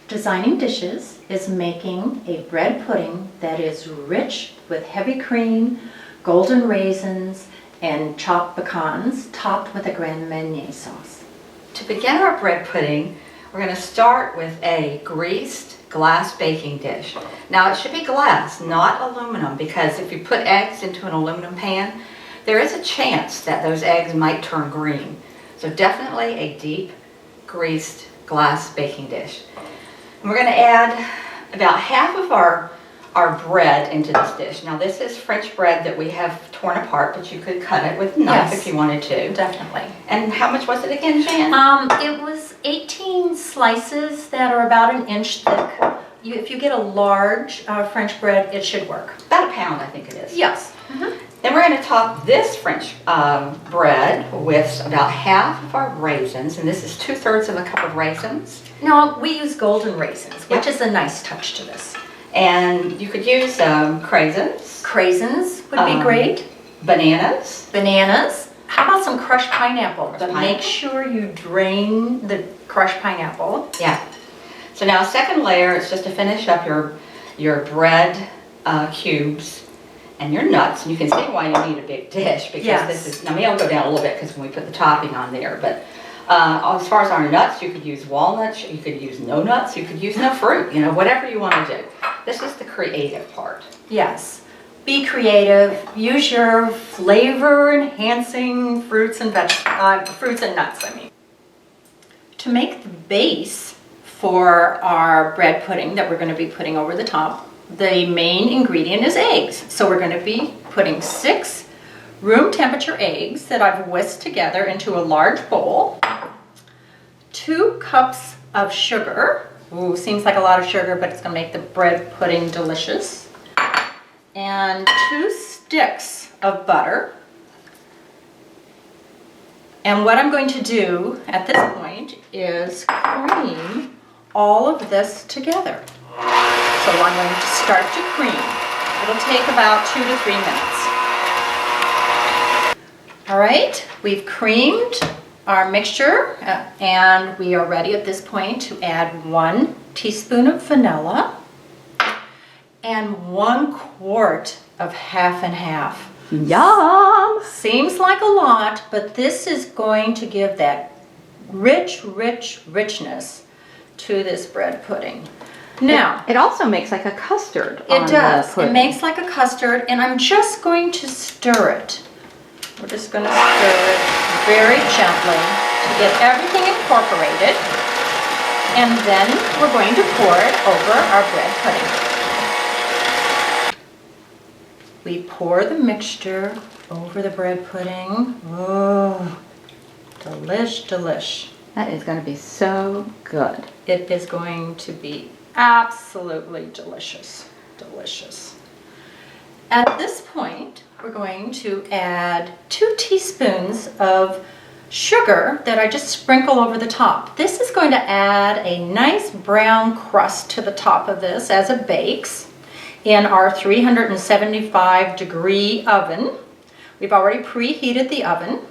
Designing dishes is making a bread pudding that is rich with heavy cream, golden raisins, and chopped pecans, topped with a Grand Marnier sauce. To begin our bread pudding, we're going to start with a greased glass baking dish. Now it should be glass, not aluminum, because if you put eggs into an aluminum pan, there is a chance that those eggs might turn green. So definitely a deep greased glass baking dish. And we're going to add about half of our bread into this dish. Now this is French bread that we have torn apart, but you could cut it with a knife if you wanted to. Definitely. And how much was it again, Jan? It was 18 slices that are about an inch thick. If you get a large French bread, it should work. About a pound, I think it is. Yes. Then we're going to top this French bread with about half of our raisins, and this is 2/3 of a cup of raisins. No, we use golden raisins, which is a nice touch to this. And you could use craisins. Craisins would be great. Bananas. Bananas. How about some crushed pineapple? But pineapple. make sure you drain the crushed pineapple. Yeah. So now a second layer is just to finish up your bread cubes and your nuts. And you can see why you need a big dish, because this is, now maybe I'll go down a little bit because when we put the topping on there, but as far as our nuts, you could use walnuts, you could use no nuts, you could use no fruit, whatever you want to do. This is the creative part. Yes. Be creative. Use your flavor-enhancing fruits and nuts. To make the base for our bread pudding that we're going to be putting over the top, the main ingredient is eggs. So we're going to be putting 6 room temperature eggs that I've whisked together into a large bowl, 2 cups of sugar. Ooh, seems like a lot of sugar, but it's going to make the bread pudding delicious. And 2 sticks of butter. And what I'm going to do at this point is cream all of this together. So I'm going to start to cream. It'll take about 2 to 3 minutes. All right, we've creamed our mixture and we are ready at this point to add 1 teaspoon of vanilla and 1 quart of half and half. Yum! Seems like a lot, but this is going to give that richness to this bread pudding. Now, it also makes like a custard. It does. It makes like a custard, and I'm just going to stir it. We're just going to stir it very gently to get everything incorporated, and then we're going to pour it over our bread pudding. We pour the mixture over the bread pudding. Oh, delish. That is going to be so good. It is going to be absolutely delicious. At this point, we're going to add 2 teaspoons of sugar that I just sprinkle over the top. This is going to add a nice brown crust to the top of this as it bakes in our 375-degree oven. We've already preheated the oven.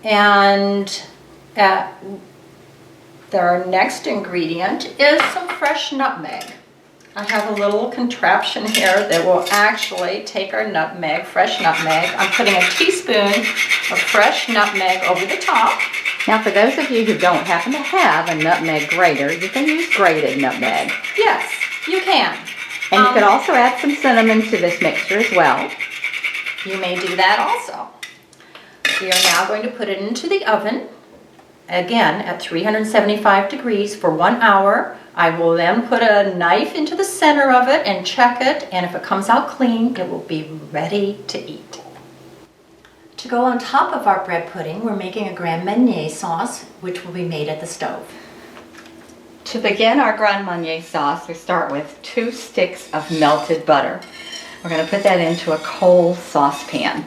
And our next ingredient is some fresh nutmeg. I have a little contraption here that will actually take our fresh nutmeg. I'm putting a teaspoon of fresh nutmeg over the top. Now for those of you who don't happen to have a nutmeg grater, you can use grated nutmeg. Yes, you can. And you could also add some cinnamon to this mixture as well. You may do that also. We are now going to put it into the oven, again at 375 degrees for 1 hour. I will then put a knife into the center of it and check it, and if it comes out clean, it will be ready to eat. To go on top of our bread pudding, we're making a Grand Marnier sauce, which will be made at the stove. To begin our Grand Marnier sauce, we start with 2 sticks of melted butter. We're going to put that into a coal saucepan.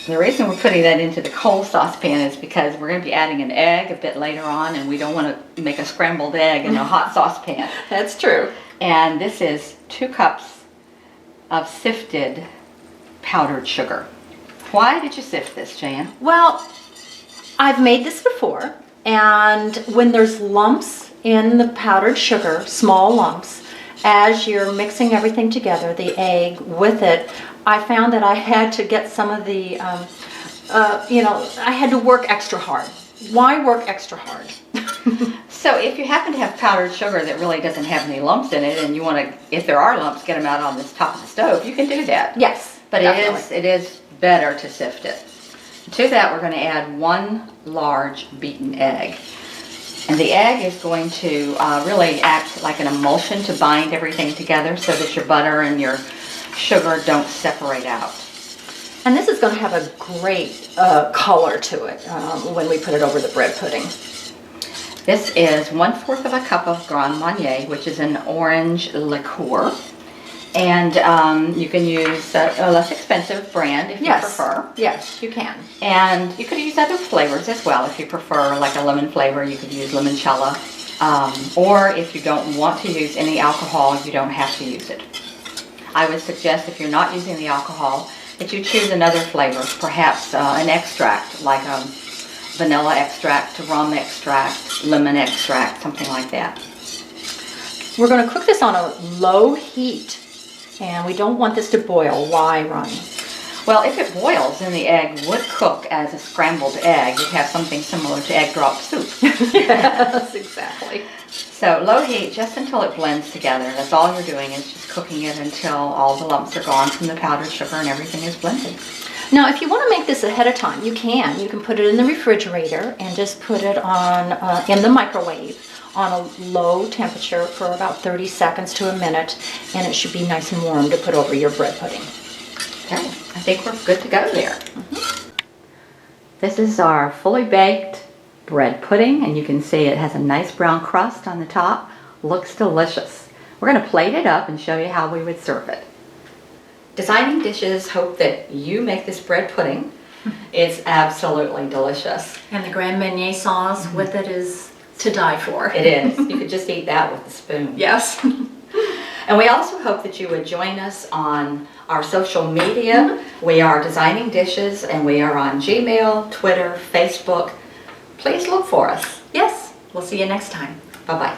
The reason we're putting that into the coal saucepan is because we're going to be adding an egg a bit later on, and we don't want to make a scrambled egg in a hot saucepan. That's true. And this is 2 cups of sifted powdered sugar. Why did you sift this, Jan? Well, I've made this before, and when there's lumps in the powdered sugar, small lumps. As you're mixing everything together, the egg with it, I found that I had to get some of the, I had to work extra hard. Why work extra hard? So if you happen to have powdered sugar that really doesn't have any lumps in it, and you want to, if there are lumps, get them out on the top of the stove, you can do that. Yes, But definitely. it is better to sift it. To that, we're going to add 1 large beaten egg. And the egg is going to really act like an emulsion to bind everything together so that your butter and your sugar don't separate out. And this is going to have a great color to it when we put it over the bread pudding. This is 1/4 of a cup of Grand Marnier, which is an orange liqueur. And you can use a less expensive brand if you prefer. Yes, you can. And you could use other flavors as well. If you prefer like a lemon flavor, you could use limoncello. Or if you don't want to use any alcohol, you don't have to use it. I would suggest if you're not using the alcohol, that you choose another flavor, perhaps an extract, like a vanilla extract, rum extract, lemon extract, something like that. We're going to cook this on a low heat, and we don't want this to boil. Why, Ronnie? Well, if it boils, then the egg would cook as a scrambled egg. You'd have something similar to egg drop soup. Yes, exactly. So low heat just until it blends together. That's all you're doing is just cooking it until all the lumps are gone from the powdered sugar and everything is blended. Now, if you want to make this ahead of time, you can. You can put it in the refrigerator and just put it on in the microwave on a low temperature for about 30 seconds to a minute, and it should be nice and warm to put over your bread pudding. Okay, I think we're good to go there. This is our fully baked bread pudding, and you can see it has a nice brown crust on the top. Looks delicious. We're going to plate it up and show you how we would serve it. Designing Dishes hope that you make this bread pudding. It's absolutely delicious. And the Grand Marnier sauce with it is to die for. It is. You could just eat that with a spoon. Yes. And we also hope that you would join us on our social media. We are Designing Dishes, and we are on Gmail, Twitter, Facebook. Please look for us. Yes. We'll see you next time. Bye-bye.